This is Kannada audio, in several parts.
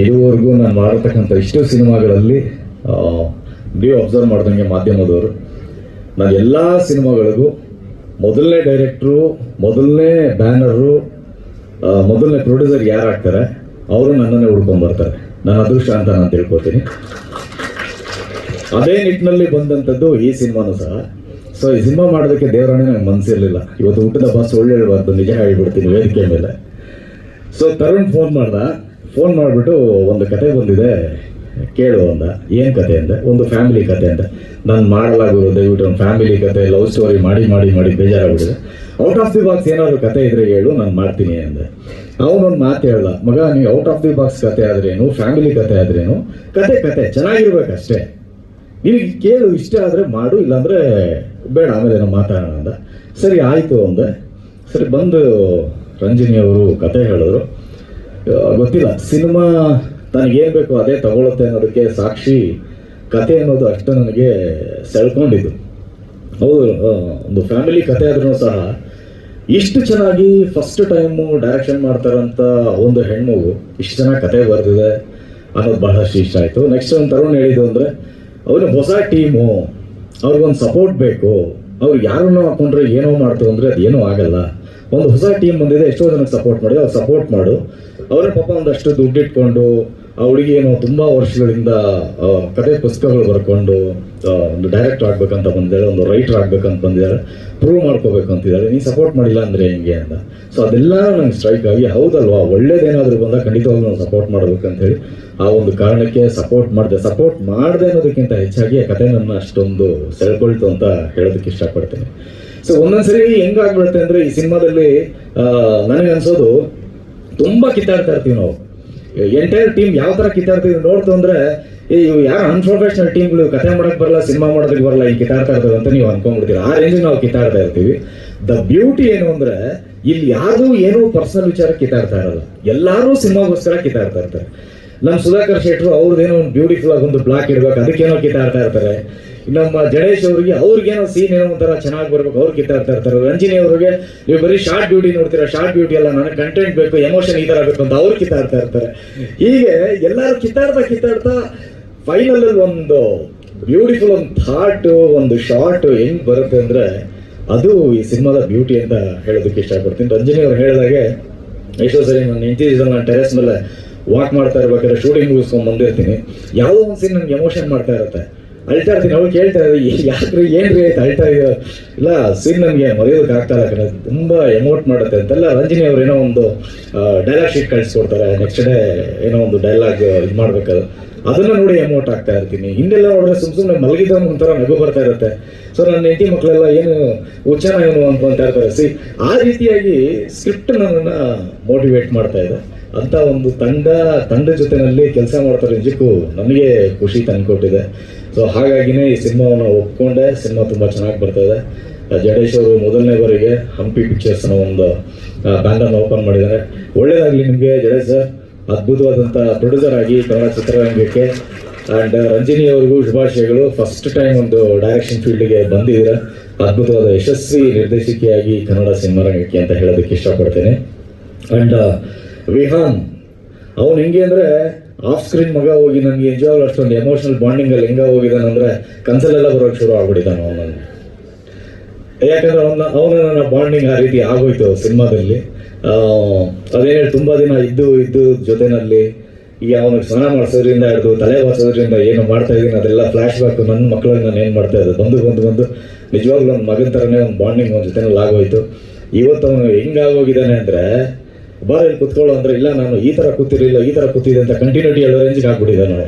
ಇದುವರೆಗೂ ನಾನು ಮಾಡಿರ್ತಕ್ಕಂಥ ಇಷ್ಟು ಸಿನಿಮಾಗಳಲ್ಲಿ ನೀವು ಅಬ್ಸರ್ವ್ ಮಾಡ್ದಂಗೆ ಮಾಧ್ಯಮದವರು ನಾನು ಎಲ್ಲ ಸಿನಿಮಾಗಳಿಗೂ ಮೊದಲನೇ ಡೈರೆಕ್ಟ್ರು, ಮೊದಲನೇ ಬ್ಯಾನರು, ಮೊದಲನೇ ಪ್ರೊಡ್ಯೂಸರ್ ಯಾರು ಆಗ್ತಾರೆ ಅವರು ನನ್ನನ್ನೇ ಹುಡ್ಕೊಂಡ್ಬರ್ತಾರೆ. ನನ್ನ ಅದೃಷ್ಟ ಅಂತ ನಾನು ತಿಳ್ಕೊತೀನಿ. ಅದೇ ನಿಟ್ಟಿನಲ್ಲಿ ಬಂದಂಥದ್ದು ಈ ಸಿನಿಮಾನು ಸಹ. ಸೊ ಈ ಸಿನಿಮಾ ಮಾಡೋದಕ್ಕೆ ದೇವರಾಣೆ ನನಗೆ ಮನಸ್ಸಿರಲಿಲ್ಲ. ಇವತ್ತು ಹುಟ್ಟಿದ ಬಸ್ ಒಳ್ಳೆ ಹೇಳ್ಬಾರ್ದು, ನಿಜ ಹೇಳ್ಬಿಡ್ತೀನಿ ವೇದಿಕೆ ಮೇಲೆ. ಸೊ ತರುಣ್ ಫೋನ್ ಮಾಡಿಬಿಟ್ಟು ಒಂದು ಕತೆ ಬಂದಿದೆ ಕೇಳು ಅಂದ. ಏನು ಕತೆ ಅಂದೆ? ಒಂದು ಫ್ಯಾಮಿಲಿ ಕತೆ ಅಂದೆ. ನಾನು ಮಾಡಲಾಗೋದು ದಯವಿಟ್ಟು ಒಂದು ಫ್ಯಾಮಿಲಿ ಕತೆ, ಲವ್ ಸ್ಟೋರಿ ಮಾಡಿ ಬೇಜಾರಾಗ್ಬಿಟ್ಟಿದೆ. ಔಟ್ ಆಫ್ ದಿ ಬಾಕ್ಸ್ ಏನಾದರೂ ಕತೆ ಇದ್ರೆ ಹೇಳು, ನಾನು ಮಾಡ್ತೀನಿ ಅಂದೆ. ಅವನೊಂದು ಮಾತು ಹೇಳ್ದ, ಮಗ ನೀವು ಔಟ್ ಆಫ್ ದಿ ಬಾಕ್ಸ್ ಕತೆ ಆದ್ರೇನು, ಫ್ಯಾಮಿಲಿ ಕತೆ ಆದ್ರೇನು, ಕತೆ ಚೆನ್ನಾಗಿರ್ಬೇಕಷ್ಟೇ, ನಿನಗೆ ಕೇಳು, ಇಷ್ಟ ಆದರೆ ಮಾಡು, ಇಲ್ಲಾಂದರೆ ಬೇಡ, ಆಮೇಲೆ ನಾವು ಮಾತಾಡೋಣ ಅಂದ. ಸರಿ ಆಯಿತು ಅಂದೆ. ಸರಿ ಬಂದು ರಂಜಿನಿ ಅವರು ಕತೆ ಹೇಳಿದ್ರು. ಗೊತ್ತಿಲ್ಲ, ಸಿನಿಮಾ ತನಗೇನು ಬೇಕು ಅದೇ ತಗೊಳುತ್ತೆ ಅನ್ನೋದಕ್ಕೆ ಸಾಕ್ಷಿ ಕತೆ ಅನ್ನೋದು ಅಷ್ಟು ನನಗೆ ಸೆಳ್ಕೊಂಡಿದ್ದು. ಹೌದು, ಒಂದು ಫ್ಯಾಮಿಲಿ ಕತೆ ಆದ್ರೂ ಸಹ ಇಷ್ಟು ಚೆನ್ನಾಗಿ ಫಸ್ಟ್ ಟೈಮು ಡೈರೆಕ್ಷನ್ ಮಾಡ್ತಾರಂಥ ಒಂದು ಹೆಣ್ಮಗು ಇಷ್ಟು ಚೆನ್ನಾಗಿ ಕತೆ ಬರೆದಿದೆ ಅನ್ನೋದು ಬಹಳಷ್ಟು ಇಷ್ಟ ಆಯಿತು. ನೆಕ್ಸ್ಟ್ ಒಂದು ತರುಣ್ ಹೇಳಿದ್ದು ಅಂದರೆ ಅವ್ರಿಗೆ ಹೊಸ ಟೀಮು, ಅವ್ರಿಗೊಂದು ಸಪೋರ್ಟ್ ಬೇಕು. ಅವ್ರು ಯಾರನ್ನೋ ಹಾಕೊಂಡ್ರೆ ಏನೋ ಮಾಡ್ತು ಅಂದರೆ ಅದು ಏನೂ ಆಗಲ್ಲ. ಒಂದು ಹೊಸ ಟೀಮ್ ಬಂದಿದೆ, ಎಷ್ಟೋ ಜನಕ್ಕೆ ಸಪೋರ್ಟ್ ಮಾಡಿ, ಅವ್ರು ಸಪೋರ್ಟ್ ಮಾಡು. ಅವರ ಪಾಪ ಒಂದಷ್ಟು ದುಡ್ಡಿಟ್ಕೊಂಡು ಆ ಹುಡುಗಿ ಏನೋ ತುಂಬ ವರ್ಷಗಳಿಂದ ಕತೆ ಪುಸ್ತಕಗಳು ಬರ್ಕೊಂಡು ಒಂದು ಡೈರೆಕ್ಟರ್ ಆಗ್ಬೇಕಂತ ಬಂದಿದ್ದಾಳೆ, ಒಂದು ರೈಟರ್ ಆಗ್ಬೇಕಂತ ಬಂದಿದ್ದಾಳೆ, ಪ್ರೂವ್ ಮಾಡ್ಕೋಬೇಕು ಅಂತಿದ್ದಾಳೆ. ನೀನು ಸಪೋರ್ಟ್ ಮಾಡಿಲ್ಲ ಅಂದರೆ ಹೆಂಗೆ ಅಂತ. ಸೊ ಅದೆಲ್ಲ ನಂಗೆ ಸ್ಟ್ರೈಕ್ ಆಗಿ, ಹೌದಲ್ವಾ, ಒಳ್ಳೇದೇನಾದರೂ ಬಂದಾಗ ಖಂಡಿತವಾಗ್ಲೂ ನಾವು ಸಪೋರ್ಟ್ ಮಾಡಬೇಕಂತೇಳಿ ಆ ಒಂದು ಕಾರಣಕ್ಕೆ ಸಪೋರ್ಟ್ ಮಾಡಿದೆ ಅನ್ನೋದಕ್ಕಿಂತ ಹೆಚ್ಚಾಗಿ ಆ ಕತೆ ನನ್ನ ಅಷ್ಟೊಂದು ಸೆಳ್ಕೊಳ್ತು ಅಂತ ಹೇಳೋದಕ್ಕೆ ಇಷ್ಟಪಡ್ತೀನಿ. ಸೊ ಒಂದೊಂದ್ಸರಿ ಹೆಂಗಾಗ್ಬಿಡುತ್ತೆ ಅಂದರೆ ಈ ಸಿನಿಮಾದಲ್ಲಿ ನನಗನ್ಸೋದು ತುಂಬ ಕಿತ್ತಾಡ್ತಾ ಇರ್ತೀವಿ ನಾವು. ಎಂಟೈರ್ ಟೀಮ್ ಯಾವ ಥರ ಕಿತ್ತಾಡ್ತೀವಿ ನೋಡ್ತು ಅಂದರೆ, ಇವು ಯಾರು ಅನ್ಪ್ರೊಫೆಷನಲ್ ಟೀಮ್ಗಳು ಕತೆ ಮಾಡೋಕ್ಕೆ ಬರಲ್ಲ, ಸಿನಿಮಾ ಮಾಡೋದಕ್ಕೆ ಬರಲ್ಲ, ಈ ಕಿತ್ತಾಡ್ತಾ ಇರ್ತದೆ ಅಂತ ನೀವು ಅನ್ಕೊಂಡ್ಬಿಡ್ತೀರಿ. ಆ ರೇಂಜಿಗೆ ನಾವು ಕಿತ್ತಾಡ್ತಾ ಇರ್ತೀವಿ. ದ ಬ್ಯೂಟಿ ಏನು ಅಂದರೆ ಇಲ್ಲಿ ಯಾರು ಏನೋ ಪರ್ಸನಲ್ ವಿಚಾರಕ್ಕೆ ಕಿತ್ತಾಡ್ತಾ ಇರಲ್ಲ, ಎಲ್ಲರೂ ಸಿನಿಮಾಗೋಸ್ಕರ ಕಿತ್ತಾಡ್ತಾ ಇರ್ತಾರೆ. ನಮ್ಮ ಸುಧಾಕರ್ ಶೆಟ್ಟರು ಅವ್ರದ್ದೇನೋ ಒಂದು ಬ್ಯೂಟಿಫುಲ್ ಆಗಿ ಒಂದು ಬ್ಲಾಕ್ ಇಡ್ಬೇಕು, ಅದಕ್ಕೇನೋ ಕಿತ್ತಾಡ್ತಾ ಇರ್ತಾರೆ. ನಮ್ಮ ಜಡೇಶ್ ಅವ್ರಿಗೇನೋ ಸೀನ್ ಏನೋ ಒಂಥರ ಚೆನ್ನಾಗಿ ಬರ್ಬೇಕು, ಅವ್ರು ಕಿತ್ತಾಡ್ತಾ ಇರ್ತಾರೆ. ರಂಜಿನಿ ಅವ್ರಿಗೆ ನೀವು ಬರೀ ಶಾರ್ಟ್ ಬ್ಯೂಟಿ ನೋಡ್ತೀರಾ, ಶಾರ್ಟ್ ಬ್ಯೂಟಿ ಅಲ್ಲ, ನನಗೆ ಕಂಟೆಂಟ್ ಬೇಕು, ಎಮೋಷನ್ ಈ ಥರ ಬೇಕು ಅಂತ ಅವ್ರು ಕಿತ್ತಾಡ್ತಾ ಇರ್ತಾರೆ. ಹೀಗೆ ಎಲ್ಲರೂ ಕಿತ್ತಾಡ್ತಾ ಫೈನಲ್ ಒಂದು ಬ್ಯೂಟಿಫುಲ್ ಒಂದು ಥಾಟ್, ಒಂದು ಶಾರ್ಟ್ ಹೆಂಗ್ ಬರುತ್ತೆ ಅಂದರೆ ಅದು ಈ ಸಿನಿಮಾದ ಬ್ಯೂಟಿ ಅಂತ ಹೇಳೋದಕ್ಕೆ ಇಷ್ಟಪಡ್ತೀನಿ. ರಂಜಿನಿ ಅವ್ರು ಹೇಳಿದಾಗೆ ಎಷ್ಟೋ ಸರಿ ನಾನು ನಿಂತಿದ್ದ ನಾನು ಟೆರೆಸ್ ಮೇಲೆ ವಾಕ್ ಮಾಡ್ತಾ ಇರ್ಬೇಕಾದ್ರೆ ಶೂಟಿಂಗ್ ಮುಗಿಸ್ಕೊಂಡು ಬಂದಿರ್ತೀನಿ, ಯಾವುದೋ ಒಂದು ಸೀನ್ ನನಗೆ ಎಮೋಷನ್ ಮಾಡ್ತಾ ಇರುತ್ತೆ, ಅಳ್ತಾ ಇರ್ತೀನಿ. ಅವ್ರು ಕೇಳ್ತಾ ಇದ್ದಾರೆ, ಯಾಕ್ರಿ ಏನ್ರಿ ಆಯ್ತು ಅಳ್ತಾ ಇದೆಯೋ, ಇಲ್ಲ ಸೀನ್ ನನಗೆ ಮರೆಯೋದಕ್ಕೆ ಆಗ್ತಾ ಇಲ್ಲ ಕಣ, ತುಂಬ ಎಮೋಟ್ ಮಾಡುತ್ತೆ ಅಂತೆಲ್ಲ ರಂಜಿನಿ ಅವ್ರು ಏನೋ ಒಂದು ಡೈಲಾಗ್ ಶೀಟ್ ಕಳಿಸ್ಕೊಡ್ತಾರೆ. ನೆಕ್ಸ್ಟ್ ಡೇ ಏನೋ ಒಂದು ಡೈಲಾಗ್ ಇದು ಮಾಡ್ಬೇಕಾದ್ರೆ ಅದನ್ನ ನೋಡಿ ಎಮೋಟ್ ಆಗ್ತಾ ಇರ್ತೀನಿ. ಹಿಂದೆಲ್ಲ ನೋಡಿದ್ರೆ ಸುಮ್ಮನೆ ಮಲಗಿದವನು ಒಂಥರ ನಗು ಬರ್ತಾ ಇರುತ್ತೆ. ಸೊ ನನ್ನ ಹೆಂಡತಿ ಮಕ್ಕಳೆಲ್ಲ ಏನು ಉಚ್ಚಾರ ಏನು ಅನ್ಕೊಂತ ಇರ್ತಾರೆ. ಆ ರೀತಿಯಾಗಿ ಸ್ಕ್ರಿಪ್ಟ್ ನನ್ನನ್ನು ಮೋಟಿವೇಟ್ ಮಾಡ್ತಾ ಇದೆ. ಅಂತ ಒಂದು ತಂಡ ಜೊತೆನಲ್ಲಿ ಕೆಲಸ ಮಾಡ್ತಾರೆ, ನಿಜಕ್ಕೂ ನನಗೆ ಖುಷಿ ತಂದುಕೊಟ್ಟಿದೆ. ಸೊ ಹಾಗಾಗಿನೇ ಈ ಸಿನಿಮಾವನ್ನು ಒಪ್ಕೊಂಡೆ. ಸಿನಿಮಾ ತುಂಬ ಚೆನ್ನಾಗಿ ಬರ್ತದೆ. ಜಡೇಶ್ ಅವರು ಮೊದಲನೇ ಬಾರಿಗೆ ಹಂಪಿ ಪಿಕ್ಚರ್ಸ್ ಅನ್ನೋ ಒಂದು ಬ್ಯಾನರ್ನ ಓಪನ್ ಮಾಡಿದ್ದಾರೆ. ಒಳ್ಳೇದಾಗಲಿ ನಿಮಗೆ ಜಡೇಶ್ ಸರ್, ಅದ್ಭುತವಾದಂಥ ಪ್ರೊಡ್ಯೂಸರ್ ಆಗಿ ಕನ್ನಡ ಚಿತ್ರರಂಗಕ್ಕೆ. ಆ್ಯಂಡ್ ರಂಜಿನಿ ಅವ್ರಿಗೂ ಶುಭಾಶಯಗಳು. ಫಸ್ಟ್ ಟೈಮ್ ಒಂದು ಡೈರೆಕ್ಷನ್ ಫೀಲ್ಡ್ಗೆ ಬಂದಿದ್ದೀರ, ಅದ್ಭುತವಾದ ಯಶಸ್ವಿ ನಿರ್ದೇಶಕಿಯಾಗಿ ಕನ್ನಡ ಸಿನಿಮಾ ರಂಗಕ್ಕೆ ಅಂತ ಹೇಳೋದಕ್ಕೆ ಇಷ್ಟಪಡ್ತೇನೆ. ಆ್ಯಂಡ್ ವಿಹಾನ್ ಅವನು ಹೆಂಗೆ ಅಂದರೆ ಆಫ್ ಸ್ಕ್ರೀನ್ ಮಗ ಹೋಗಿ ನನಗೆ ನಿಜವಾಗ್ಲೂ ಅಷ್ಟೊಂದು ಎಮೋಷನಲ್ ಬಾಂಡಿಂಗಲ್ಲಿ ಹೆಂಗ ಹೋಗಿದ್ದಾನಂದರೆ ಕನ್ಸಲೆಲ್ಲ ಬರೋಕ್ಕೆ ಶುರು ಆಗ್ಬಿಟ್ಟಿದ್ದಾನೆ ಅವನಲ್ಲಿ. ಯಾಕಂದರೆ ಅವನ ನನ್ನ ಬಾಂಡಿಂಗ್ ಆ ರೀತಿ ಆಗೋಯ್ತು ಸಿನಿಮಾದಲ್ಲಿ. ಅದೇನು ತುಂಬ ದಿನ ಇದ್ದು ಜೊತೆನಲ್ಲಿ ಈಗ ಅವನಿಗೆ ಸ್ನಾನ ಮಾಡಿಸೋದ್ರಿಂದ ಹಿಡಿದು ತಲೆ ಬಾರಿಸೋದ್ರಿಂದ ಏನು ಮಾಡ್ತಾ ಇದ್ದೀನಿ ಅದೆಲ್ಲ ಫ್ಲ್ಯಾಶ್ ಬ್ಯಾಕ್. ನನ್ನ ಮಕ್ಕಳನ್ನ ನಾನು ಏನು ಮಾಡ್ತಾ ಇದ್ದೆ ಬಂದು ನಿಜವಾಗ್ಲೂ ನನ್ನ ಮಗನ ಥರನೇ ಒಂದು ಬಾಂಡಿಂಗ್ ಒಂದು ಜೊತೆನಲ್ಲಿ ಆಗೋಯ್ತು. ಇವತ್ತು ಅವನು ಹೆಂಗಾಗೋಗಿದ್ದಾನೆ ಅಂದರೆ ಬಾರ ಇಲ್ಲಿ ಕುತ್ಕೊಳ್ಳೋ ಅಂದರೆ ಇಲ್ಲ ನಾನು ಈ ಥರ ಕೂತಿರಲಿಲ್ಲ, ಈ ಥರ ಕೂತಿದೆ ಅಂತ ಕಂಟಿನ್ಯೂಟಿ ಹೇಳೋ ರೇಂಜ್ಗೆ ಆಗ್ಬಿಟ್ಟಿದ್ದಾನೆ ಅವನು.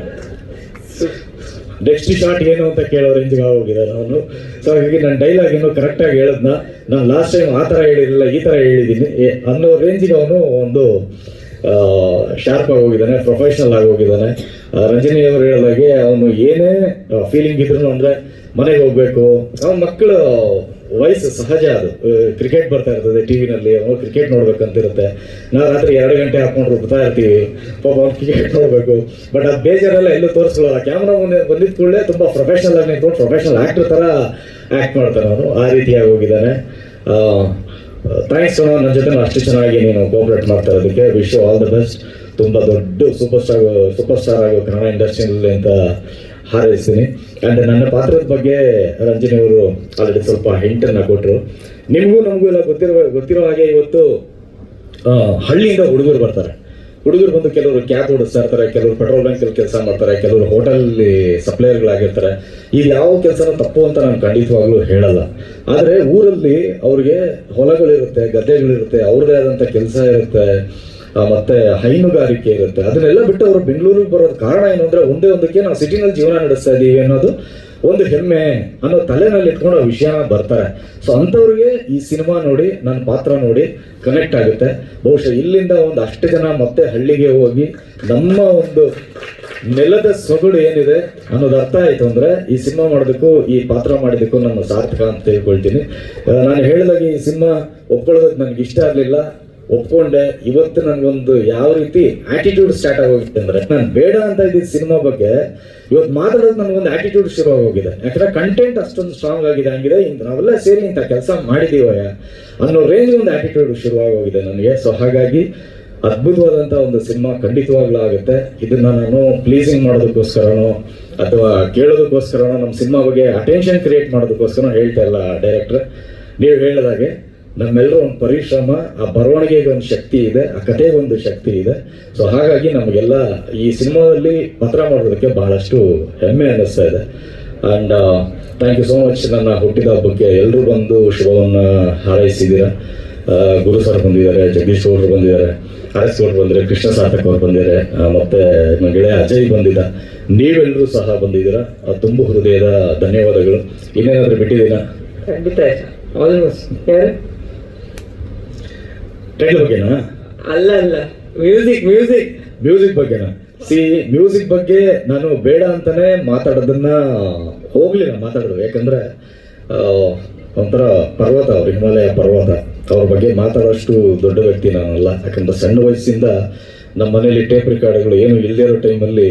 ನೆಕ್ಸ್ಟ್ ಶಾರ್ಟ್ ಏನು ಅಂತ ಕೇಳೋ ರೇಂಜ್ಗೆ ಆಗೋಗಿದ್ದಾನೆ ಅವನು. ಸೊ ಹಾಗಾಗಿ ನಾನು ಡೈಲಾಗ್ ಏನೋ ಕರೆಕ್ಟಾಗಿ ಹೇಳೋದನ್ನ ನಾನು ಲಾಸ್ಟ್ ಟೈಮ್ ಆ ಥರ ಹೇಳಿರಲಿಲ್ಲ, ಈ ಥರ ಹೇಳಿದ್ದೀನಿ ಅನ್ನೋ ರೇಂಜಿಗೆ ಅವನು ಒಂದು ಶಾರ್ಪ್ ಆಗಿ ಹೋಗಿದ್ದಾನೆ, ಪ್ರೊಫೆಷ್ನಲ್ ಆಗಿ ಹೋಗಿದ್ದಾನೆ. ರಂಜಿನಿ ಅವರು ಹೇಳಿದಾಗೆ ಅವನು ಏನೇ ಫೀಲಿಂಗ್ ಇದ್ರು ಅಂದರೆ ಮನೆಗೆ ಹೋಗ್ಬೇಕು. ಅವನ ಮಕ್ಕಳು ವಯಸ್ಸು ಸಹಜ, ಅದು ಕ್ರಿಕೆಟ್ ಬರ್ತಾ ಇರ್ತದೆ ಟಿವಿನಲ್ಲಿ, ಅವನು ಕ್ರಿಕೆಟ್ ನೋಡ್ಬೇಕಂತಿರುತ್ತೆ. ನಾವು ರಾತ್ರಿ 2 ಗಂಟೆ ಹಾಕೊಂಡು ರುಬ್ತಾ ಇರ್ತೀವಿ, ಪಾಪ ಅವ್ನು ಕ್ರಿಕೆಟ್ ನೋಡಬೇಕು. ಬಟ್ ಅದು ಬೇಜಾರೆಲ್ಲ ಎಲ್ಲೂ ತೋರಿಸ್ಕೊಳ್ಳಲ್ಲ. ಕ್ಯಾಮ್ರಾ ಮುಂದೆ ಬಂದಿದ್ದ ಕೂಡಲೇ ತುಂಬ ಪ್ರೊಫೆಷನಲ್ ಆಗಿ ನಿಂತ್ಕೊಂಡು ಪ್ರೊಫೆಷನಲ್ ಆ್ಯಕ್ಟರ್ ಥರ ಆ್ಯಕ್ಟ್ ಮಾಡ್ತಾನೆ ಅವನು. ಆ ರೀತಿಯಾಗಿ ಹೋಗಿದ್ದಾನೆ. ಥ್ಯಾಂಕ್ಸ್ ನನ್ನ ಜೊತೆ ಅಷ್ಟು ಚೆನ್ನಾಗಿ ನೀನು ಕೋಆಪ್ರೇಟ್ ಮಾಡ್ತಾ ಇರೋದಕ್ಕೆ. Wish you all the best. ತುಂಬ ದೊಡ್ಡ ಸೂಪರ್ ಸ್ಟಾರ್ ಆಗೋ ಕನ್ನಡ ಇಂಡಸ್ಟ್ರಿಯಲ್ಲಿ ಅಂತ ಹಾರೈಸ್ತೀನಿ. ಆ್ಯಂಡ್ ನನ್ನ ಪಾತ್ರದ ಬಗ್ಗೆ ರಂಜಿನಿ ಅವರು ಆಲ್ರೆಡಿ ಸ್ವಲ್ಪ ಹಿಂಟನ್ನು ಕೊಟ್ಟರು. ನಿಮಗೂ ನಮಗೂ ಎಲ್ಲ ಗೊತ್ತಿರೋ ಹಾಗೆ ಇವತ್ತು ಹಳ್ಳಿಯಿಂದ ಹುಡುಗರು ಬರ್ತಾರೆ. ಹುಡುಗರು ಬಂದು ಕೆಲವರು ಕ್ಯಾಬ್ ಓಡಿಸ್ತಾ ಇರ್ತಾರೆ, ಕೆಲವರು ಪೆಟ್ರೋಲ್ ಬ್ಯಾಂಕಲ್ಲಿ ಕೆಲಸ ಮಾಡ್ತಾರೆ, ಕೆಲವರು ಹೋಟೆಲಲ್ಲಿ ಸಪ್ಲೈಯರ್ಗಳಾಗಿರ್ತಾರೆ. ಇದು ಯಾವ ಕೆಲಸನೂ ತಪ್ಪು ಅಂತ ನಾನು ಖಂಡಿತವಾಗ್ಲೂ ಹೇಳಲ್ಲ. ಆದರೆ ಊರಲ್ಲಿ ಅವ್ರಿಗೆ ಹೊಲಗಳಿರುತ್ತೆ, ಗದ್ದೆಗಳಿರುತ್ತೆ, ಅವ್ರದ್ದೇ ಆದಂಥ ಕೆಲಸ ಇರುತ್ತೆ, ಮತ್ತೆ ಹೈನುಗಾರಿಕೆ ಇರುತ್ತೆ. ಅದನ್ನೆಲ್ಲ ಬಿಟ್ಟು ಅವರು ಬೆಂಗಳೂರಿಗೆ ಬರೋದು ಕಾರಣ ಏನು ಅಂದರೆ ಒಂದೇ ಒಂದಕ್ಕೆ ನಾವು ಸಿಟಿನಲ್ಲಿ ಜೀವನ ನಡೆಸ್ತಾ ಇದ್ದೀವಿ ಅನ್ನೋದು ಒಂದು ಹೆಮ್ಮೆ ಅನ್ನೋ ತಲೆನಲ್ಲಿ ಇಟ್ಕೊಂಡು ಆ ವಿಷಯ ಬರ್ತಾರೆ. ಸೊ ಅಂಥವ್ರಿಗೆ ಈ ಸಿನಿಮಾ ನೋಡಿ, ನನ್ನ ಪಾತ್ರ ನೋಡಿ ಕನೆಕ್ಟ್ ಆಗುತ್ತೆ. ಬಹುಶಃ ಇಲ್ಲಿಂದ ಒಂದು ಅಷ್ಟು ಜನ ಮತ್ತೆ ಹಳ್ಳಿಗೆ ಹೋಗಿ ನಮ್ಮ ಒಂದು ನೆಲದ ಸೊಗಡು ಏನಿದೆ ಅನ್ನೋದು ಅರ್ಥ ಆಯಿತು ಅಂದರೆ ಈ ಸಿನಿಮಾ ಮಾಡೋದಕ್ಕೂ ಈ ಪಾತ್ರ ಮಾಡಿದ್ದಕ್ಕೂ ನಾನು ಸಾರ್ಥಕ ಅಂತ ತಿಳ್ಕೊಳ್ತೀನಿ. ನಾನು ಹೇಳಿದಾಗೆ ಈ ಸಿನಿಮಾ ಒಪ್ಕೊಳ್ಳೋದಕ್ಕೆ ನನಗೆ ಇಷ್ಟ ಆಗಲಿಲ್ಲ, ಒಪ್ಕೊಂಡೆ. ಇವತ್ತು ನನಗೊಂದು ಯಾವ ರೀತಿ ಆಟಿಟ್ಯೂಡ್ ಸ್ಟಾರ್ಟ್ ಆಗೋಗಿದೆ ಅಂದರೆ, ನಾನು ಬೇಡ ಅಂತ ಇದ್ದಿದ್ದು ಸಿನಿಮಾ ಬಗ್ಗೆ ಇವತ್ತು ಮಾತಾಡೋದು ನನಗೊಂದು ಆಟಿಟ್ಯೂಡ್ ಶುರು ಆಗೋಗಿದೆ. ಯಾಕಂದ್ರೆ ಕಂಟೆಂಟ್ ಅಷ್ಟೊಂದು ಸ್ಟ್ರಾಂಗ್ ಆಗಿದೆ, ಹಂಗಿದೆ, ನಾವೆಲ್ಲ ಸೇರಿ ಇಂಥ ಕೆಲಸ ಮಾಡಿದೀವಯ್ಯ ಅನ್ನೋ ರೇಂಜ್ ಒಂದು ಆಟಿಟ್ಯೂಡ್ ಶುರು ಆಗೋಗಿದೆ ನನಗೆ. ಸೊ ಹಾಗಾಗಿ ಅದ್ಭುತವಾದಂಥ ಒಂದು ಸಿನಿಮಾ ಖಂಡಿತವಾಗ್ಲೂ ಆಗುತ್ತೆ. ಇದನ್ನ ನಾನು ಪ್ಲೀಸಿಂಗ್ ಮಾಡೋದಕ್ಕೋಸ್ಕರನೋ ಅಥವಾ ಕೇಳೋದಕ್ಕೋಸ್ಕರನೋ, ನಮ್ಮ ಸಿನಿಮಾ ಬಗ್ಗೆ ಅಟೆನ್ಷನ್ ಕ್ರಿಯೇಟ್ ಮಾಡೋದಕ್ಕೋಸ್ಕರ ಹೇಳ್ತಾ ಇಲ್ಲ ಡೈರೆಕ್ಟ್ರೆ. ನೀವು ಹೇಳಿದಾಗೆ ನಮ್ಮೆಲ್ಲರೂ ಒಂದು ಪರಿಶ್ರಮ, ಆ ಬರವಣಿಗೆಗೆ ಒಂದು ಶಕ್ತಿ ಇದೆ, ಆ ಕಥೆಗೆ ಒಂದು ಶಕ್ತಿ ಇದೆ. ಸೊ ಹಾಗಾಗಿ ನಮಗೆಲ್ಲ ಈ ಸಿನಿಮಾದಲ್ಲಿ ಪಾತ್ರ ಮಾಡೋದಕ್ಕೆ ಬಹಳಷ್ಟು ಹೆಮ್ಮೆ ಅನ್ನಿಸ್ತಾ ಇದೆ. And thank you so much. ನನ್ನ ಹುಟ್ಟಿದ ಹಬ್ಬಕ್ಕೆ ಎಲ್ಲರೂ ಬಂದು ಶುಭವನ್ನು ಹಾರೈಸಿದ್ದೀರಾ. ಗುರು ಸರ್ ಬಂದಿದ್ದಾರೆ, ಜಗದೀಶ್ ಅವರು ಬಂದಿದ್ದಾರೆ, ಆರ್.ಎಸ್. ಗೌಡ್ರು ಬಂದಿದ್ದಾರೆ, ಕೃಷ್ಣ ಸಾರ್ಥಕ್ ಅವರು ಬಂದಿದ್ದಾರೆ, ಮತ್ತೆ ನನ್ನ ಗೆಳೆಯ ಅಜಯ್ ಬಂದಿದ್ದ. ನೀವೆಲ್ಲರೂ ಸಹ ಬಂದಿದ್ದೀರಾ, ತುಂಬ ಹೃದಯದ ಧನ್ಯವಾದಗಳು. ಇನ್ನೇನಾದರೂ ಬಿಟ್ಟಿದ್ದೀರಾ? ಖಂಡಿತ ಯಾರು ಟೈಟಲ್ ಬಗ್ಗೆನಾ? ಅಲ್ಲ ಮ್ಯೂಸಿಕ್ ಬಗ್ಗೆನಾ? ಮ್ಯೂಸಿಕ್ ಬಗ್ಗೆ ನಾನು ಬೇಡ ಅಂತಾನೆ ಮಾತಾಡೋದನ್ನ ಹೋಗ್ಲಿಲ್ಲ ಮಾತಾಡೋದು. ಯಾಕಂದ್ರೆ ಒಂಥರ ಪರ್ವತ, ಅವ್ರು ಹಿಮಾಲಯ ಪರ್ವತ, ಅವ್ರ ಬಗ್ಗೆ ಮಾತಾಡೋಷ್ಟು ದೊಡ್ಡ ವ್ಯಕ್ತಿ ನಾನಲ್ಲ. ಯಾಕಂದ್ರೆ ಸಣ್ಣ ವಯಸ್ಸಿಂದ ನಮ್ಮ ಮನೇಲಿ ಟೇಪ್ ರೆಕಾರ್ಡ್ಗಳು ಏನು ಇಲ್ಲದೇ ಇರೋ ಟೈಮಲ್ಲಿ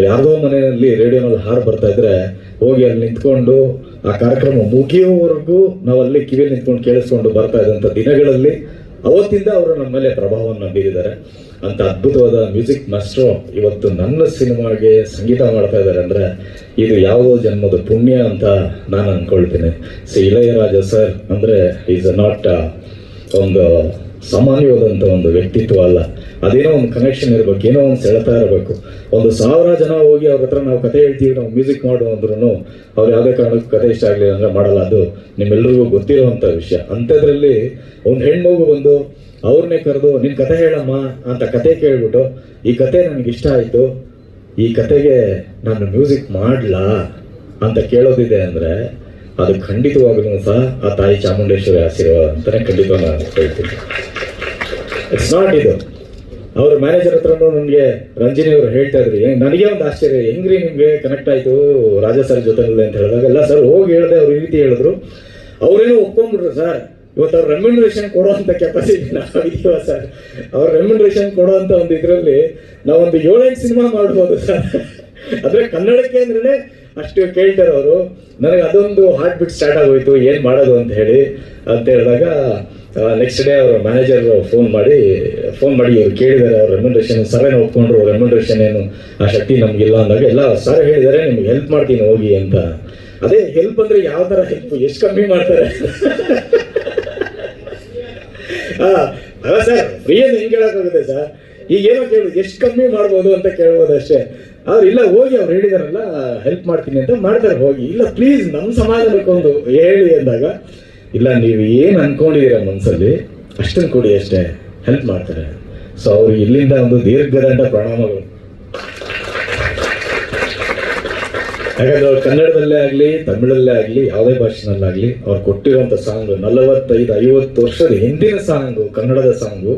ಯಾರ್ದೋ ಮನೆಯಲ್ಲಿ ರೇಡಿಯೋನಲ್ಲಿ ಹಾಡು ಬರ್ತಾ ಇದ್ರೆ ಹೋಗಿ ಅಲ್ಲಿ ನಿಂತ್ಕೊಂಡು ಆ ಕಾರ್ಯಕ್ರಮ ಮುಗಿಯೋವರೆಗೂ ನಾವು ಅಲ್ಲಿ ಕಿವಿಯಲ್ಲಿ ನಿಂತ್ಕೊಂಡು ಕೇಳಿಸ್ಕೊಂಡು ಬರ್ತಾ ಇದ್ದಂಥ ದಿನಗಳಲ್ಲಿ ಅವತ್ತಿಂದ ಅವರು ನಮ್ಮ ಮೇಲೆ ಪ್ರಭಾವವನ್ನು ಬೀರಿದ್ದಾರೆ. ಅಂತ ಅದ್ಭುತವಾದ ಮ್ಯೂಸಿಕ್ ಮಾಸ್ಟ್ರು ಇವತ್ತು ನನ್ನ ಸಿನಿಮಾಗೆ ಸಂಗೀತ ಮಾಡ್ತಾ ಇದ್ದಾರೆ ಅಂದರೆ ಇದು ಯಾವುದೋ ಜನ್ಮದ ಪುಣ್ಯ ಅಂತ ನಾನು ಅಂದ್ಕೊಳ್ತೀನಿ. ಇಳಯರಾಜ ಸರ್ ಅಂದರೆ ಈಸ್ ನಾಟ್ ಒಂದು ಸಾಮಾನ್ಯವಾದಂಥ ಒಂದು ವ್ಯಕ್ತಿತ್ವ ಅಲ್ಲ. ಅದೇನೋ ಒಂದು ಕನೆಕ್ಷನ್ ಇರಬೇಕು, ಏನೋ ಒಂದು ಸೆಳೆತ ಇರಬೇಕು. 1,000 ಜನ ಹೋಗಿ ಅವ್ರ ಹತ್ರ ನಾವು ಕತೆ ಹೇಳ್ತೀವಿ, ನಾವು ಮ್ಯೂಸಿಕ್ ಮಾಡು ಅಂದ್ರೂ ಅವ್ರು ಯಾವುದೇ ಕಾರಣಕ್ಕೂ ಕತೆ ಇಷ್ಟ ಆಗಲಿಲ್ಲ ಅಂದರೆ ಮಾಡಲ್ಲ. ಅದು ನಿಮ್ಮೆಲ್ಲರಿಗೂ ಗೊತ್ತಿರೋವಂಥ ವಿಷಯ. ಅಂಥದ್ರಲ್ಲಿ ಒಂದು ಹೆಣ್ಮಗು ಬಂದು ಅವ್ರನ್ನೇ ಕರೆದು ನಿನ್ನ ಕತೆ ಹೇಳಮ್ಮ ಅಂತ ಕತೆ ಕೇಳ್ಬಿಟ್ಟು, ಈ ಕತೆ ನನಗೆ ಇಷ್ಟ ಆಯಿತು, ಈ ಕತೆಗೆ ನಾನು ಮ್ಯೂಸಿಕ್ ಮಾಡಲಾ ಅಂತ ಕೇಳೋದಿದೆ ಅಂದರೆ ಅದು ಖಂಡಿತವಾಗ್ಲೂ ಸಹ ಆ ತಾಯಿ ಚಾಮುಂಡೇಶ್ವರಿ ಆಶೀರ್ವಾದ ಅಂತಲೇ ಖಂಡಿತವಾಗಿ ನಾನು ಹೇಳ್ತೀನಿ. ಇಟ್ಸ್ ನಾಟ್ ಇದು. ಅವ್ರ ಮ್ಯಾನೇಜರ್ ಹತ್ರನೂ ನನಗೆ ರಂಜಿನಿ ಅವರು ಹೇಳ್ತಾ ಇದ್ರಿ, ನನಗೆ ಒಂದು ಆಶ್ಚರ್ಯ, ಹೆಂಗ್ರಿ ನಿಮಗೆ ಕನೆಕ್ಟ್ ಆಯಿತು ರಾಜಾ ಸರ್ ಜೊತೆಲಿ ಅಂತ ಹೇಳಿದಾಗ, ಎಲ್ಲ ಸರ್ ಹೋಗಿ ಹೇಳಿದೆ, ಅವ್ರು ಈ ರೀತಿ ಹೇಳಿದ್ರು. ಅವರೇನೋ ಒಪ್ಕೊಂಡ್ಬಿಟ್ರು, ಸರ್ ಇವತ್ತು ಅವ್ರ ರೆಮ್ಯುನರೇಷನ್ ಕೊಡೋವಂಥ ಕೆಪಾಸಿಟಿ ನಾವು ಇದೀವ ಸರ್, ಅವ್ರ ರೆಮ್ಯುನರೇಷನ್ ಕೊಡೋವಂಥ ಒಂದು ಇದರಲ್ಲಿ ನಾವೊಂದು 7-8 ಸಿನಿಮಾ ಮಾಡ್ಬೋದು ಸರ್. ಅಂದರೆ ಕನ್ನಡಕ್ಕೆ ಅಂದ್ರೆ ಅಷ್ಟು ಕೇಳ್ತಾರೆ ಅವರು. ನನಗೆ ಅದೊಂದು ಹಾರ್ಟ್ ಬಿಟ್ ಸ್ಟಾರ್ಟ್ ಆಗೋಯ್ತು, ಏನು ಮಾಡೋದು ಅಂತ ಹೇಳಿದಾಗ ನೆಕ್ಸ್ಟ್ ಡೇ ಅವ್ರ ಮ್ಯಾನೇಜರ್ ಫೋನ್ ಮಾಡಿ ಇವ್ರು ಕೇಳಿದ್ದಾರೆ ಅವ್ರ ರೆಮ್ಯುನರೇಷನ್. ಸರ್ ಒಪ್ಕೊಂಡ್ರು, ರೆಮ್ಯುನರೇಷನ್ ಏನು ಆ ಶಕ್ತಿ ನಮಗಿಲ್ಲ ಅಂದಾಗ, ಎಲ್ಲ ಸರ್ ಹೇಳಿದ್ದಾರೆ ನಿಮ್ಗೆ ಹೆಲ್ಪ್ ಮಾಡ್ತೀನಿ ಹೋಗಿ ಅಂತ. ಅದೇ ಹೆಲ್ಪ್ ಅಂದರೆ ಯಾವ ಥರ ಹೆಲ್ಪ್, ಎಷ್ಟು ಕಮ್ಮಿ ಮಾಡ್ತಾರೆ? ಅಲ್ಲ ಸರ್, ಫ್ರೀಯನ್ನು ಹೆಂಗೆ ಕೇಳೋಕ್ಕಾಗುತ್ತೆ ಸರ್? ಈಗ ಏನೋ ಕೇಳೋದು, ಎಷ್ಟು ಕಮ್ಮಿ ಮಾಡ್ಬೋದು ಅಂತ ಕೇಳ್ಬೋದು ಅಷ್ಟೇ. ಆದ್ರೆ ಇಲ್ಲ, ಹೋಗಿ ಅವ್ರು ಹೇಳಿದಾರಲ್ಲ ಹೆಲ್ಪ್ ಮಾಡ್ತೀನಿ ಅಂತ ಮಾಡ್ತಾರೆ. ಹೋಗಿ ಇಲ್ಲ ಪ್ಲೀಸ್ ನಮ್ಮ ಸಮಾಧಾನಕ್ಕೊಂದು ಹೇಳಿ ಅಂದಾಗ, ಇಲ್ಲ ನೀವು ಏನು ಅನ್ಕೊಂಡಿದ್ದೀರ ಮನಸ್ಸಲ್ಲಿ ಅಷ್ಟನ್ನು ಕೊಡಿ ಅಷ್ಟೇ, ಹೆಲ್ಪ್ ಮಾಡ್ತಾರೆ. ಸೊ ಅವ್ರು ಇಲ್ಲಿಂದ ಒಂದು ದೀರ್ಘದಂಡ ಪ್ರಣಾಮಗಳು. ಯಾಕಂದ್ರೆ ಅವ್ರು ಕನ್ನಡದಲ್ಲೇ ಆಗಲಿ, ತಮಿಳಲ್ಲೇ ಆಗಲಿ, ಯಾವುದೇ ಭಾಷೆನಲ್ಲಾಗಲಿ ಅವ್ರು ಕೊಟ್ಟಿರುವಂಥ ಸಾಂಗು 45-50 ವರ್ಷದ ಹಿಂದಿನ ಸಾಂಗು, ಕನ್ನಡದ ಸಾಂಗು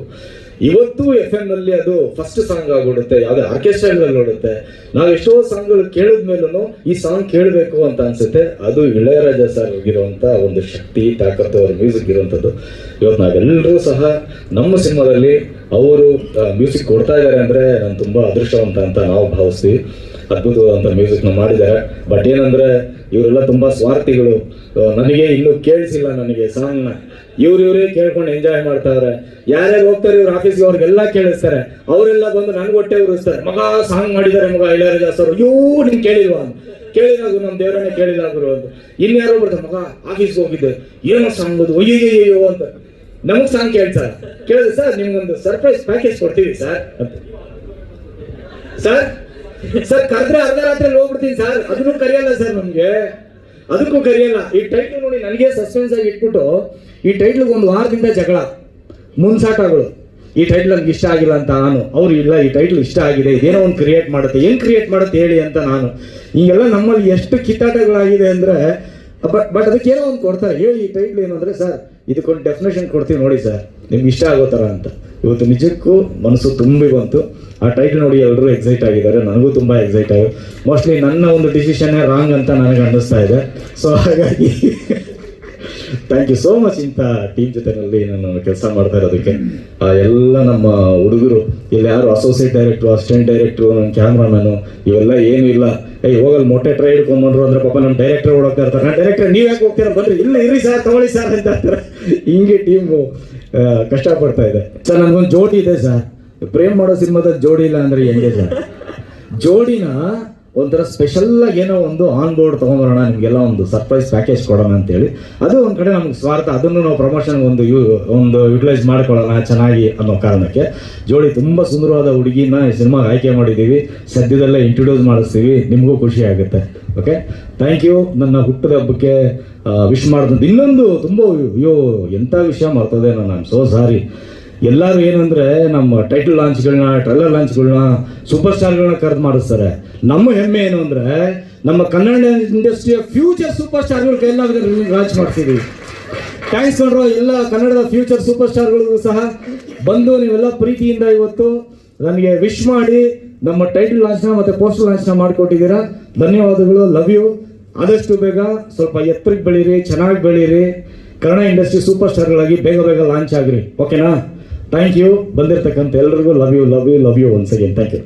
ಇವತ್ತು FM ನಲ್ಲಿ ಅದು ಫಸ್ಟ್ ಸಾಂಗ್ ಆಗ್ಬಿಡುತ್ತೆ, ಯಾವುದೇ ಆರ್ಕೆಸ್ಟ್ರಾಗಳಲ್ಲಿ ಓಡುತ್ತೆ. ನಾವು ಎಷ್ಟೋ ಸಾಂಗ್ಗಳು ಕೇಳಿದ್ಮೇಲೂ ಈ ಸಾಂಗ್ ಕೇಳಬೇಕು ಅಂತ ಅನ್ಸುತ್ತೆ. ಅದು ಇಳಯರಾಜ ಸರ್ ಇರುವಂಥ ಒಂದು ಶಕ್ತಿ, ತಾಕತ್ತು, ಅವ್ರ ಮ್ಯೂಸಿಕ್ ಇರುವಂಥದ್ದು. ಇವತ್ತು ನಾವೆಲ್ಲರೂ ಸಹ ನಮ್ಮ ಸಿನಿಮಾದಲ್ಲಿ ಅವರು ಮ್ಯೂಸಿಕ್ ಕೊಡ್ತಾ ಇದ್ದಾರೆ ಅಂದರೆ ನಾನು ತುಂಬ ಅದೃಷ್ಟವಂತ ಅಂತ ನಾವು ಭಾವಿಸ್ತೀವಿ. ಅದ್ಭುತವಾದಂಥ ಮ್ಯೂಸಿಕ್ನ ಮಾಡಿದ್ದಾರೆ. ಬಟ್ ಏನಂದರೆ ಇವರೆಲ್ಲ ತುಂಬ ಸ್ವಾರ್ಥಿಗಳು. ನನಗೆ ಇನ್ನೂ ಕೇಳಿಸಿಲ್ಲ ನನಗೆ ಸಾಂಗ್ನ, ಇವ್ರೇ ಕೇಳ್ಕೊಂಡು ಎಂಜಾಯ್ ಮಾಡ್ತಾವ್ರೆ. ಯಾರ್ಯಾರು ಹೋಗ್ತಾರೆ ಇವ್ರ ಆಫೀಸ್ಗೆ ಅವ್ರಿಗೆಲ್ಲ ಕೇಳಿಸ್ತಾರೆ. ಅವರೆಲ್ಲ ಬಂದು ನನ್ಗೆ ಹೊಟ್ಟೆ ಉರಿಸ್ತಾರೆ, ಮಗ ಸಾಂಗ್ ಮಾಡಿದ್ದಾರೆ ಮಗ ಇಳಯರಾಜ ಸರ್, ಅಯ್ಯೋ ನೀನ್ ಕೇಳಿಲ್ವಾ? ಕೇಳಿದಾಗು ನಮ್ಮ ದೇವರನ್ನೇ ಕೇಳಿದಾಗರು ಅಂತ. ಇನ್ಯಾರೋ ಬರ್ತಾರೆ, ಮಗ ಆಫೀಸ್ಗೆ ಹೋಗಿದ್ದೆ ಏನೋ ಸಾಂಗ್ ಅದು ಅಯ್ಯೋ ಅಂತ. ನಮಗ್ ಸಾಂಗ್ ಕೇಳ್ತಾರೆ. ಕೇಳಿದ್ರೆ ಸರ್ ನಿಮ್ಗೊಂದು ಸರ್ಪ್ರೈಸ್ ಪ್ಯಾಕೇಜ್ ಕೊಡ್ತೀವಿ ಸರ್ ಅಂತ. ಸರ್ ಕರೆದ್ರೆ ಅರ್ಧ ರಾತ್ರಿ ಹೋಗ್ಬಿಡ್ತೀನಿ ಸರ್, ಅದನ್ನು ಕರೆಯಲ್ಲ ಸರ್ ನಮ್ಗೆ, ಅದಕ್ಕೂ ಕರೆಯಲ್ಲ. ಈ ಟೈಟ್ಲ್ ನೋಡಿ ನನಗೆ ಸಸ್ಪೆನ್ಸ್ ಆಗಿ ಇಟ್ಬಿಟ್ಟು ಈ ಟೈಟ್ಲ್ಗೆ ಒಂದು ವಾರದಿಂದ ಜಗಳ ಮುನ್ಸಾಟಗಳು. ಈ ಟೈಟ್ಲ್ ನನ್ಗೆ ಇಷ್ಟ ಆಗಿಲ್ಲ ಅಂತ ನಾನು, ಅವ್ರು ಇಲ್ಲ ಈ ಟೈಟ್ಲ್ ಇಷ್ಟ ಆಗಿದೆ, ಇದೇನೋ ಒಂದು ಕ್ರಿಯೇಟ್ ಮಾಡುತ್ತೆ, ಹೆಂಗ್ ಕ್ರಿಯೇಟ್ ಮಾಡುತ್ತೆ ಹೇಳಿ ಅಂತ ನಾನು. ಈಗೆಲ್ಲ ನಮ್ಮಲ್ಲಿ ಎಷ್ಟು ಕಿತ್ತಾಟಗಳಾಗಿದೆ ಅಂದ್ರೆ ಬಟ್ ಅದಕ್ಕೇನೋ ಒಂದು ಕೊಡ್ತಾರೆ. ಹೇಳಿ ಈ ಟೈಟ್ಲ್ ಏನು ಅಂದ್ರೆ, ಸರ್ ಇದಕ್ಕೊಂದು ಡೆಫಿನೇಷನ್ ಕೊಡ್ತೀವಿ ನೋಡಿ ಸರ್ ನಿಮ್ಗೆ ಇಷ್ಟ ಆಗೋ ಥರ ಅಂತ. ಇವತ್ತು ನಿಜಕ್ಕೂ ಮನಸ್ಸು ತುಂಬಿ ಬಂತು. ಆ ಟೈಟ್ಲ್ ನೋಡಿ ಎಲ್ಲರೂ ಎಕ್ಸೈಟ್ ಆಗಿದ್ದಾರೆ, ನನಗೂ ತುಂಬ ಎಕ್ಸೈಟ್ ಆಗಿದೆ. ಮೋಸ್ಟ್ಲಿ ನನ್ನ ಒಂದು ಡಿಸಿಷನ್ನೇ ರಾಂಗ್ ಅಂತ ನನಗೆ ಅನ್ನಿಸ್ತಾ ಇದೆ. ಸೊ ಹಾಗಾಗಿ ಥ್ಯಾಂಕ್ ಯು ಸೋ ಮಚ್ ಇಂಥ ಟೀಮ್ ಜೊತೆನಲ್ಲಿ ನಾನು ಕೆಲಸ ಮಾಡ್ತಾ ಇರೋದಕ್ಕೆ. ಎಲ್ಲ ನಮ್ಮ ಹುಡುಗರು ಇಲ್ಲಿ ಯಾರು ಅಸೋಸಿಯೇಟ್ ಡೈರೆಕ್ಟ್ರು, ಅಸಿಸ್ಟೆಂಟ್ ಡೈರೆಕ್ಟ್ರು, ನನ್ನ ಕ್ಯಾಮ್ರಾಮನ್ನು ಇವೆಲ್ಲ ಏನೂ ಇಲ್ಲ. ಹೋಗಲ್ಲಿ ಮೊಟ್ಟೆ ಟ್ರೈ ಹಿಡ್ಕೊಂಡ್ಬಂದ್ರು ಅಂದ್ರೆ ಪಾಪ ನಮ್ಮ ಡೈರೆಕ್ಟರ್ ಓಡೋಗ್ತಾ ಇರ್ತಾರೆ. ನಾನು ಡೈರೆಕ್ಟರ್ ನೀವು ಯಾಕೆ ಹೋಗ್ತೀರಾ ಬಂದ್ರಿ, ಇಲ್ಲ ಇರ್ರಿ ಸರ್ ತಗೊಳ್ಳಿ ಸರ್ ಅಂತ ಇರ್ತಾರೆ. ಹಿಂಗೆ ಟೀಮು ಕಷ್ಟಪಡ್ತಾ ಇದೆ ಸರ್. ನನಗೊಂದು ಜೋಡಿ ಇದೆ ಸರ್, ಪ್ರೇಮ್ ಮಾಡೋ ಸಿನಿಮಾದ ಜೋಡಿ ಇಲ್ಲ ಅಂದ್ರೆ ಹೆಂಗೆ ಸರ್? ಜೋಡಿನ ಒಂಥರ ಸ್ಪೆಷಲ್ ಆಗಿ ಏನೋ ಒಂದು ಆನ್ ಬೋರ್ಡ್ ತೊಗೊಂಬರೋಣ, ನಿಮಗೆಲ್ಲ ಒಂದು ಸರ್ಪ್ರೈಸ್ ಪ್ಯಾಕೇಜ್ ಕೊಡೋಣ ಅಂತೇಳಿ. ಅದು ಒಂದು ಕಡೆ ನಮ್ಗೆ ಸ್ವಾರ್ಥ, ಅದನ್ನು ನಾವು ಪ್ರಮೋಷನ್ ಒಂದು ಯುಟಿಲೈಸ್ ಮಾಡ್ಕೊಳ್ಳೋಣ ಚೆನ್ನಾಗಿ ಅನ್ನೋ ಕಾರಣಕ್ಕೆ ಜೋಡಿ ತುಂಬ ಸುಂದರವಾದ ಹುಡುಗಿನ ಸಿನಿಮಾಗೆ ಆಯ್ಕೆ ಮಾಡಿದ್ದೀವಿ. ಸದ್ಯದಲ್ಲೇ ಇಂಟ್ರೊಡ್ಯೂಸ್ ಮಾಡಿಸ್ತೀವಿ, ನಿಮಗೂ ಖುಷಿ ಆಗುತ್ತೆ. Okay, thank you. ನನ್ನ ಹುಟ್ಟದ ಹಬ್ಬಕ್ಕೆ ವಿಶ್ ಮಾಡಿದಂತ ಇನ್ನೊಂದು ತುಂಬ ಎಂಥ ವಿಷಯ ಮರ್ತದೆ ನಾನು, ಐ ಆಮ್ ಸೋ ಸಾರಿ. ಎಲ್ಲರೂ ಏನಂದ್ರೆ ನಮ್ಮ ಟೈಟಲ್ ಲಾಂಚ್ಗಳನ್ನ, ಟ್ರೈಲರ್ ಲಾಂಚ್ಗಳನ್ನ, ಸೂಪರ್ ಸ್ಟಾರ್ಗಳನ್ನ ಕರೆದು ಮಾಡಿಸ್ತಾರೆ. ನಮ್ಮ ಹೆಮ್ಮೆ ಏನು ಅಂದ್ರೆ ನಮ್ಮ ಕನ್ನಡ ಇಂಡಸ್ಟ್ರಿಯ ಫ್ಯೂಚರ್ ಸೂಪರ್ ಸ್ಟಾರ್ಗಳ ಕೈಯಲ್ಲಿ ಲಾಂಚ್ ಮಾಡ್ತೀವಿ. ಥ್ಯಾಂಕ್ಸ್ ಕಣ್ರೋ ಎಲ್ಲ ಕನ್ನಡದ ಫ್ಯೂಚರ್ ಸೂಪರ್ ಸ್ಟಾರ್ಗಳಿಗೂ ಸಹ ಬಂದು ನೀವೆಲ್ಲ ಪ್ರೀತಿಯಿಂದ ಇವತ್ತು ನನಗೆ ವಿಶ್ ಮಾಡಿ ನಮ್ಮ ಟೈಟಲ್ ಲಾಂಚ್ನ ಮತ್ತು ಪೋಸ್ಟರ್ ಲಾಂಚ್ನ ಮಾಡಿಕೊಟ್ಟಿದ್ದೀರಾ. ಧನ್ಯವಾದಗಳು, ಲವ್ ಯು. ಆದಷ್ಟು ಬೇಗ ಸ್ವಲ್ಪ ಎತ್ತರಕ್ಕೆ ಬೆಳೀರಿ, ಚೆನ್ನಾಗಿ ಬೆಳೀರಿ, ಕನ್ನಡ ಇಂಡಸ್ಟ್ರಿ ಸೂಪರ್ ಸ್ಟಾರ್ಗಳಾಗಿ ಬೇಗ ಲಾಂಚ್ ಆಗ್ರಿ. ಓಕೆನಾ? Thank you. ಬಂದಿರತಕ್ಕಂಥ ಎಲ್ರಿಗೂ love you once again. Thank you.